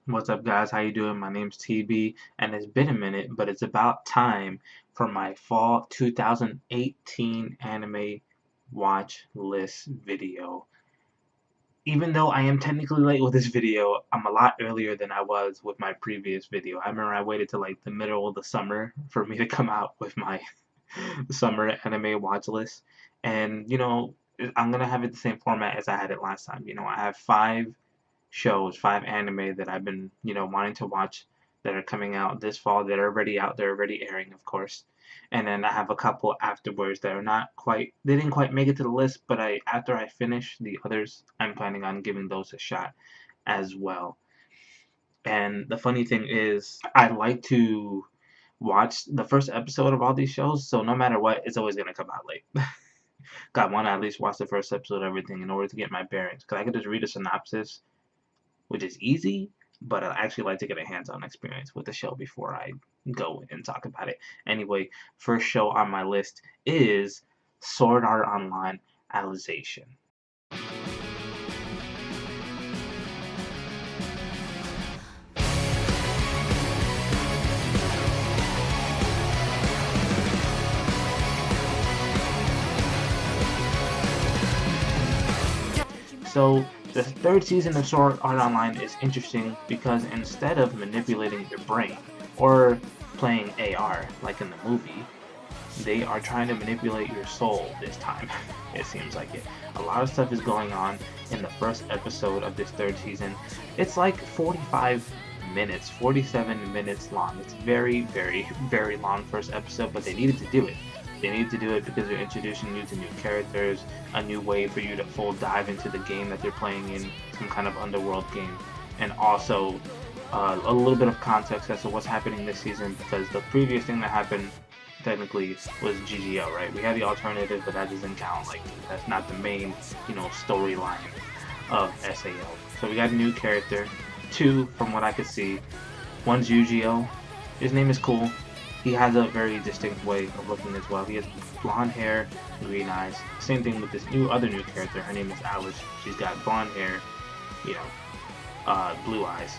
What's up, guys? How you doing? My name's TB, and it's been a minute, but it's about time for my fall 2018 anime watch list video. Even though I am technically late with this video, I'm a lot earlier than I was with my previous video. I remember I waited till like the middle of the summer for me to come out with my summer anime watch list. And I'm gonna have it the same format as I had it last time. I have five anime that I've been, wanting to watch that are coming out this fall that are already out, they're already airing, of course. And then I have a couple afterwards that are not quite, they didn't quite make it to the list, but after I finish the others, I'm planning on giving those a shot as well. And the funny thing is, I like to watch the first episode of all these shows, so no matter what, it's always gonna come out late. God, want to at least watch the first episode of everything in order to get my bearings, because I could just read a synopsis, which is easy, but I actually like to get a hands-on experience with the show before I go and talk about it. Anyway, first show on my list is Sword Art Online Alicization. So the third season of Sword Art Online is interesting because instead of manipulating your brain or playing AR like in the movie, they are trying to manipulate your soul this time. It seems like it. A lot of stuff is going on in the first episode of this third season. It's like 45 minutes, 47 minutes long. It's very, very, very long first episode, but they needed to do it. They need to do it because they're introducing you to new characters, a new way for you to full dive into the game that they're playing in, some kind of underworld game, and also a little bit of context as to what's happening this season, because the previous thing that happened technically was GGO, right? We had the alternative, but that doesn't count. Like, that's not the main, storyline of SAO. So we got a new character, two from what I could see. One's Yu-Gi-Oh! His name is cool. He has a very distinct way of looking as well. He has blonde hair, green eyes. Same thing with this other new character. Her name is Alice. She's got blonde hair, blue eyes.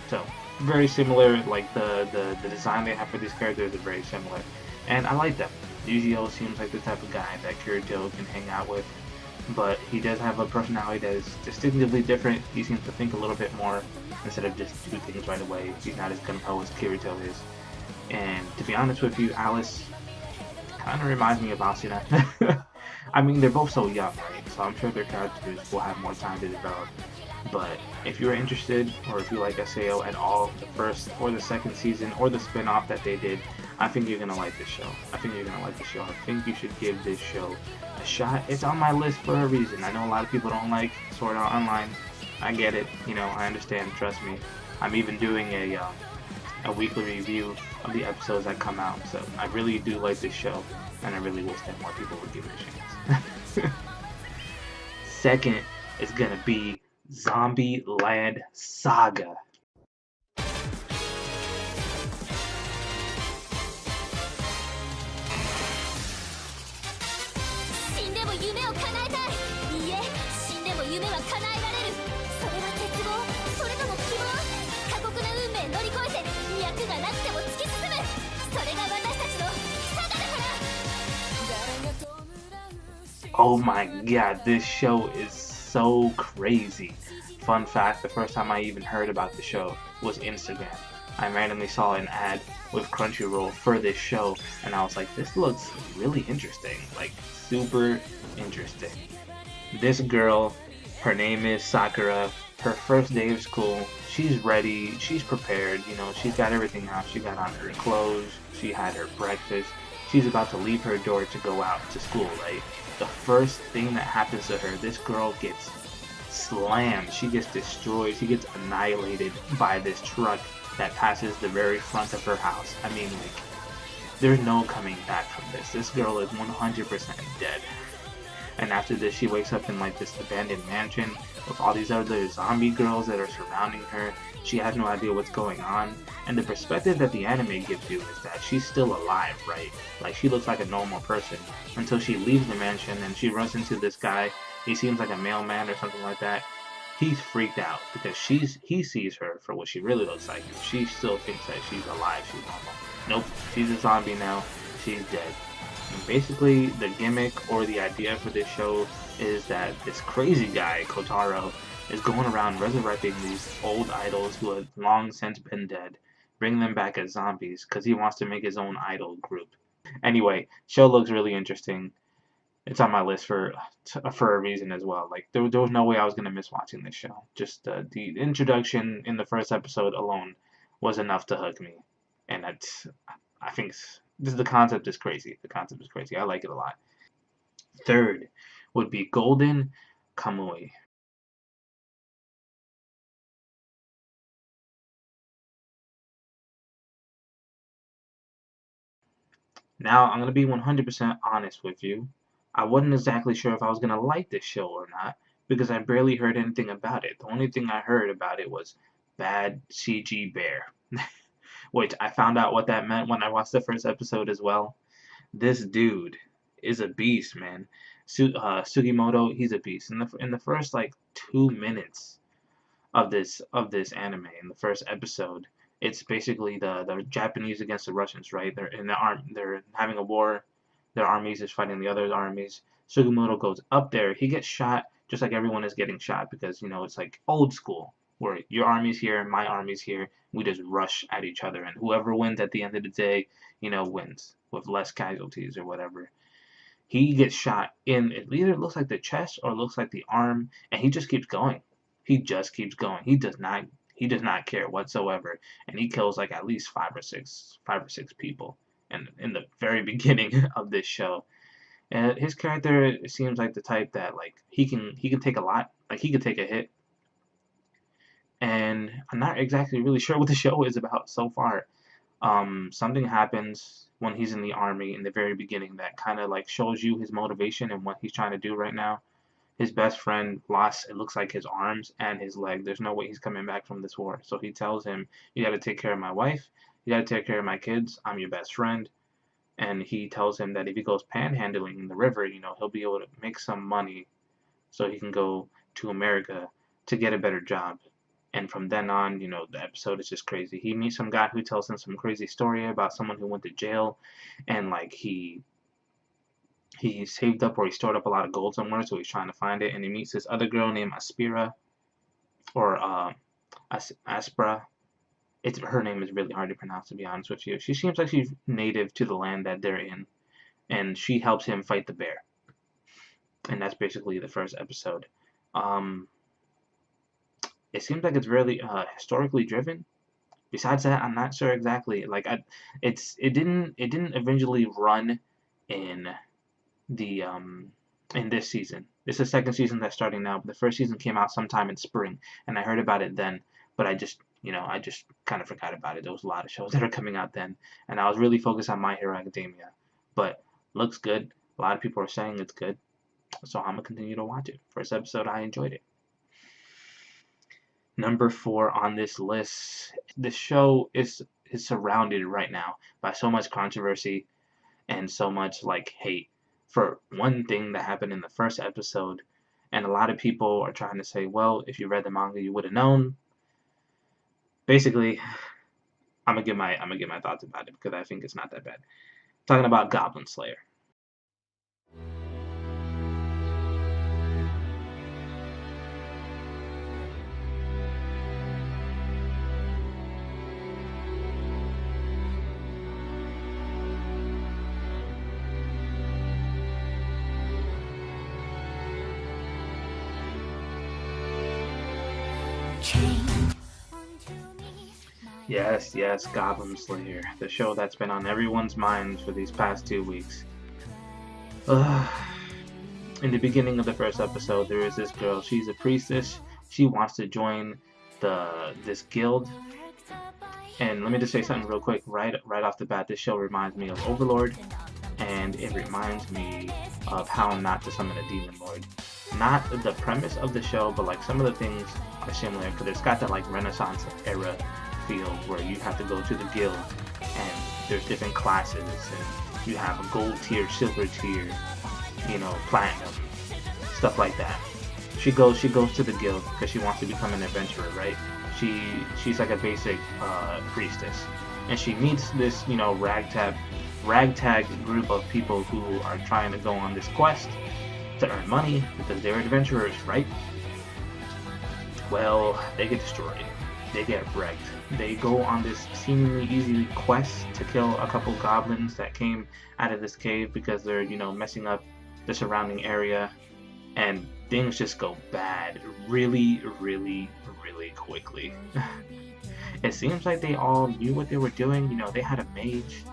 So very similar. Like the design they have for these characters is very similar, and I like them. Yu-Gi-Oh seems like the type of guy that Kirito can hang out with, but he does have a personality that is distinctively different. He seems to think a little bit more instead of just do things right away. He's not as gung-ho as Kirito is. And to be honest with you, Alice kind of reminds me of Asuna. I mean, they're both so young, right? So I'm sure their characters will have more time to develop. But if you're interested, or if you like SAO at all, the first or the second season, or the spin-off that they did, I think you're going to like this show. I think you should give this show a shot. It's on my list for a reason. I know a lot of people don't like Sword Art Online. I get it. I understand. Trust me. I'm even doing a weekly review of the episodes that come out. So I really do like this show, and I really wish that more people would give it a chance. Second is gonna be Zombie Land Saga. Oh my god, this show is so crazy. Fun fact, the first time I even heard about the show was Instagram. I randomly saw an ad with Crunchyroll for this show, and I was like, this looks really interesting. Like, super interesting. This girl, her name is Sakura. Her first day of school, she's ready, she's prepared, she's got everything out. She got on her clothes, she had her breakfast. She's about to leave her door to go out to school, right? The first thing that happens to her, this girl gets slammed. She gets destroyed. She gets annihilated by this truck that passes the very front of her house. I mean, like, there's no coming back from this. This girl is 100% dead. And after this, she wakes up in like this abandoned mansion with all these other zombie girls that are surrounding her. She has no idea what's going on. And the perspective that the anime gives you is that she's still alive, right? Like, she looks like a normal person until she leaves the mansion and she runs into this guy. He seems like a mailman or something like that. he's freaked out because he sees her for what she really looks like, and she still thinks that she's alive, she's normal. Nope, she's a zombie now, she's dead. And basically, the gimmick or the idea for this show is that this crazy guy, Kotaro, is going around resurrecting these old idols who have long since been dead, bringing them back as zombies because he wants to make his own idol group. Anyway, show looks really interesting. It's on my list for a reason as well. Like there was no way I was gonna miss watching this show. Just the introduction in the first episode alone was enough to hook me, and I think the concept is crazy. The concept is crazy. I like it a lot. Third would be Golden Kamui. Now, I'm going to be 100% honest with you. I wasn't exactly sure if I was going to like this show or not because I barely heard anything about it. The only thing I heard about it was bad CG bear, which I found out what that meant when I watched the first episode as well. This dude is a beast, man. Sugimoto, he's a beast. In the first like 2 minutes of this anime, in the first episode, it's basically the Japanese against the Russians, right? They're having a war. Their armies is fighting the other armies. Sugimoto goes up there. He gets shot just like everyone is getting shot because, you know, it's like old school where your army's here, my army's here. We just rush at each other, and whoever wins at the end of the day, you know, wins with less casualties or whatever. He gets shot in, it either looks like the chest or looks like the arm, and he just keeps going. He just keeps going. He does not care whatsoever, and he kills like at least five or six people. And in the very beginning of this show, and his character seems like the type that like he can take a lot, like he could take a hit. And I'm not exactly really sure what the show is about so far. Something happens when he's in the army in the very beginning that kind of like shows you his motivation and what he's trying to do right now. His best friend lost, it looks like, his arms and his leg. There's no way he's coming back from this war. So he tells him, you got to take care of my wife. You got to take care of my kids. I'm your best friend. And he tells him that if he goes panhandling in the river, you know, he'll be able to make some money so he can go to America to get a better job. And from then on, you know, the episode is just crazy. He meets some guy who tells him some crazy story about someone who went to jail, and like he saved up or he stored up a lot of gold somewhere, so he's trying to find it. And he meets this other girl named Aspira, or Aspra. Her name is really hard to pronounce, to be honest with you. She seems like she's native to the land that they're in, and she helps him fight the bear. And that's basically the first episode. It seems like it's really historically driven. Besides that, I'm not sure exactly. Like it didn't eventually run in the in this season. It's the second season that's starting now, but the first season came out sometime in spring, and I heard about it then, but I just kind of forgot about it. There was a lot of shows that are coming out then, and I was really focused on My Hero Academia. But looks good. A lot of people are saying it's good, so I'm gonna continue to watch it. First episode, I enjoyed it. Number 4 on this list. The show is surrounded right now by so much controversy and so much like hate for one thing that happened in the first episode, and a lot of people are trying to say, well, if you read the manga, you would have known. Basically, I'm gonna give my thoughts about it because I think it's not that bad. Talking about Goblin Slayer. Yes, Gotham Slayer, the show that's been on everyone's minds for these past 2 weeks. In the beginning of the first episode, there is this girl. She's a priestess. She wants to join this guild. And let me just say something real quick, right off the bat. This show reminds me of Overlord, and it reminds me of How Not to Summon a Demon Lord. Not the premise of the show, but like some of the things are similar because it's got that like Renaissance era feel where you have to go to the guild and there's different classes and you have a gold tier, silver tier, you know, platinum, stuff like that. She goes to the guild because she wants to become an adventurer, right? She's like a basic priestess, and she meets this, you know, ragtag group of people who are trying to go on this quest to earn money because they're adventurers, right? Well, they get destroyed. They get wrecked. They go on this seemingly easy quest to kill a couple goblins that came out of this cave because they're, you know, messing up the surrounding area, and things just go bad really, really, really quickly. It seems like they all knew what they were doing. You know, they had a mage,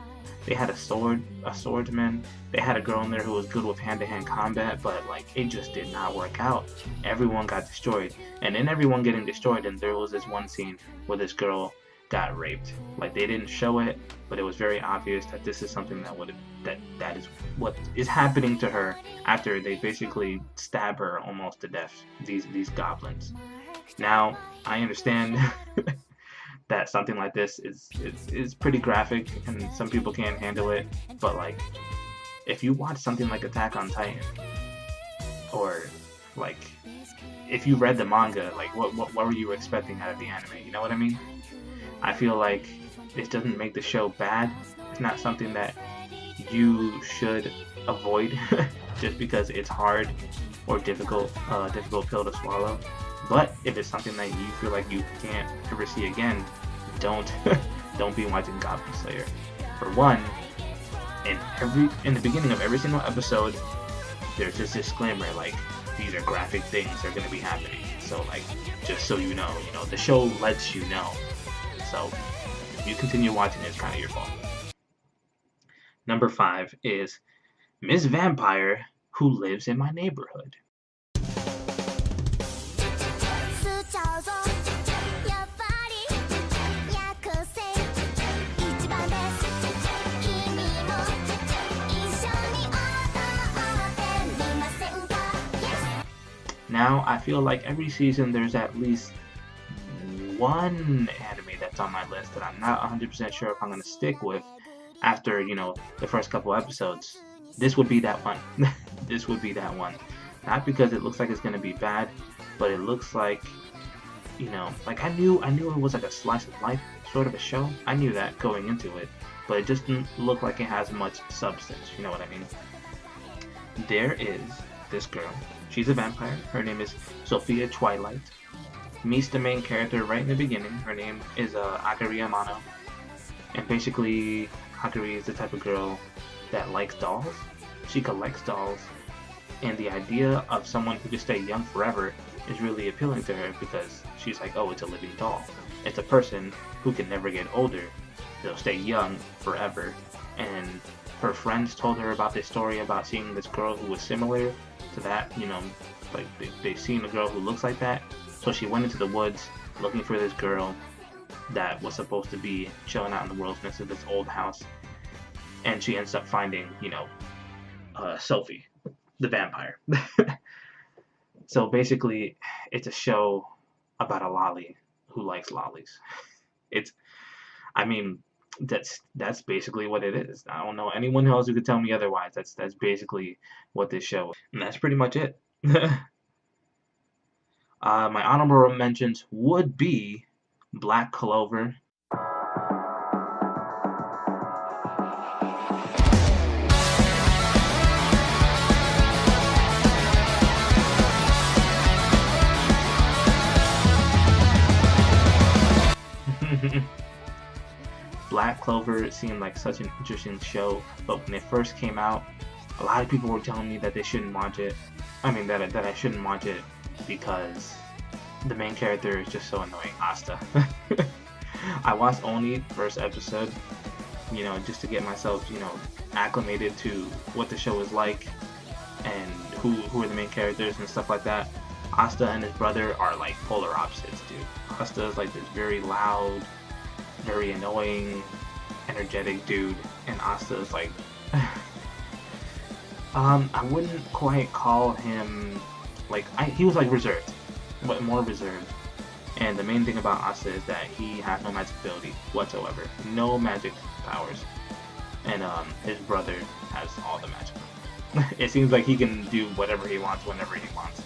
they had a swordsman, they had a girl in there who was good with hand-to-hand combat, but like it just did not work out. Everyone got destroyed, and in everyone getting destroyed, and there was this one scene where this girl got raped. Like they didn't show it, but it was very obvious that this is something that is what is happening to her after they basically stab her almost to death. These goblins. Now I understand that something like this is pretty graphic and some people can't handle it, but like if you watch something like Attack on Titan, or like if you read the manga, like what were you expecting out of the anime? You know what I mean? I feel like it doesn't make the show bad. It's not something that you should avoid just because it's hard or difficult pill to swallow. But if it's something that you feel like you can't ever see again, don't be watching Gotham Slayer. For one, in the beginning of every single episode, there's this disclaimer like these are graphic things that are going to be happening. So like just so you know, the show lets you know. So if you continue watching, it's kind of your fault. Number 5 is Miz Vampire, who lives in my neighborhood. Now, I feel like every season there's at least one anime that's on my list that I'm not 100% sure if I'm going to stick with after, the first couple episodes. This would be that one. This would be that one. Not because it looks like it's going to be bad, but it looks like, like I knew it was like a slice of life sort of a show. I knew that going into it, but it just didn't look like it has much substance. You know what I mean? There is this girl. She's a vampire. Her name is Sophia Twilight. Meets the main character right in the beginning. Her name is Akari Amano. And basically, Akari is the type of girl that likes dolls. She collects dolls. And the idea of someone who can stay young forever is really appealing to her because she's like, oh, it's a living doll. It's a person who can never get older. They'll stay young forever. And her friends told her about this story about seeing this girl who was similar to that, like they've seen a girl who looks like that. So she went into the woods looking for this girl that was supposed to be chilling out in the wilderness of this old house. And she ends up finding, Sophie, the vampire. So basically, it's a show about a lolly who likes lollies. That's basically what it is. I don't know anyone else who could tell me otherwise. That's basically what this show is. And that's pretty much it. My honorable mentions would be Black Clover. Black Clover seemed like such an interesting show, but when it first came out, a lot of people were telling me that they shouldn't watch it. That I shouldn't watch it because the main character is just so annoying, Asta. I watched only the first episode, just to get myself, acclimated to what the show is like and who are the main characters and stuff like that. Asta and his brother are like polar opposites, dude. Asta is like this very loud, very annoying, energetic dude, and Asta is like I wouldn't quite call him he was like reserved, but more reserved. And the main thing about Asta is that he has no magic ability whatsoever, no magic powers, and his brother has all the magic. It seems like he can do whatever he wants whenever he wants.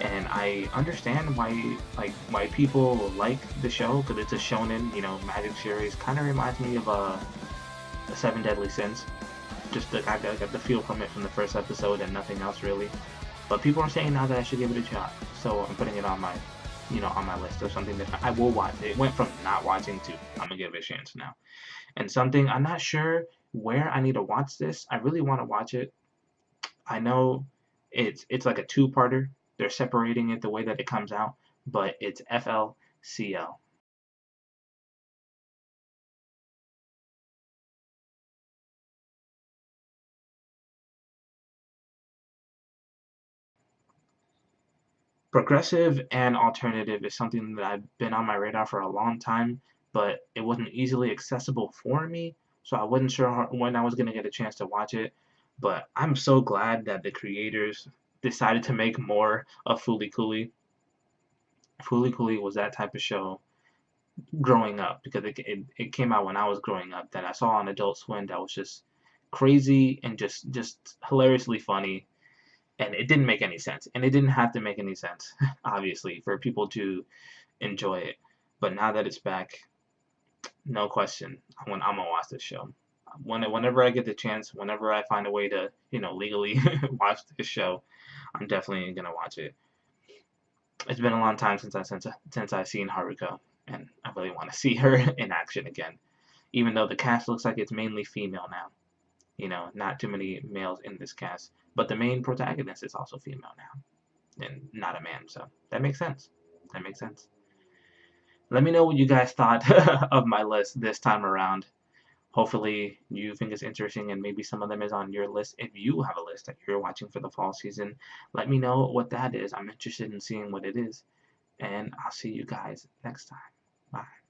and I understand why people like the show, because it's a shonen, magic series. Kind of reminds me of the Seven Deadly Sins. I got the feel from it from the first episode and nothing else really. But people are saying now that I should give it a shot, so I'm putting it on my list of something that I will watch. It went from not watching to I'm gonna give it a chance now. And something I'm not sure where I need to watch this. I really want to watch it. I know it's like a two-parter. They're separating it the way that it comes out, but it's FLCL. Progressive and alternative is something that I've been on my radar for a long time, but it wasn't easily accessible for me, so I wasn't sure when I was going to get a chance to watch it. But I'm so glad that the creators decided to make more of Fooly Cooly. Fooly Cooly was that type of show growing up because it came out when I was growing up that I saw on Adult Swim that was just crazy and just hilariously funny, and it didn't make any sense, and it didn't have to make any sense obviously for people to enjoy it. But now that it's back, no question, I'm gonna watch this show. Whenever I get the chance, whenever I find a way to legally watch this show, I'm definitely gonna watch it. It's been a long time since I've seen Haruko, and I really want to see her in action again. Even though the cast looks like it's mainly female now, not too many males in this cast, but the main protagonist is also female now, and not a man, so that makes sense. That makes sense. Let me know what you guys thought of my list this time around. Hopefully you think it's interesting and maybe some of them is on your list. If you have a list that you're watching for the fall season, let me know what that is. I'm interested in seeing what it is. And I'll see you guys next time. Bye.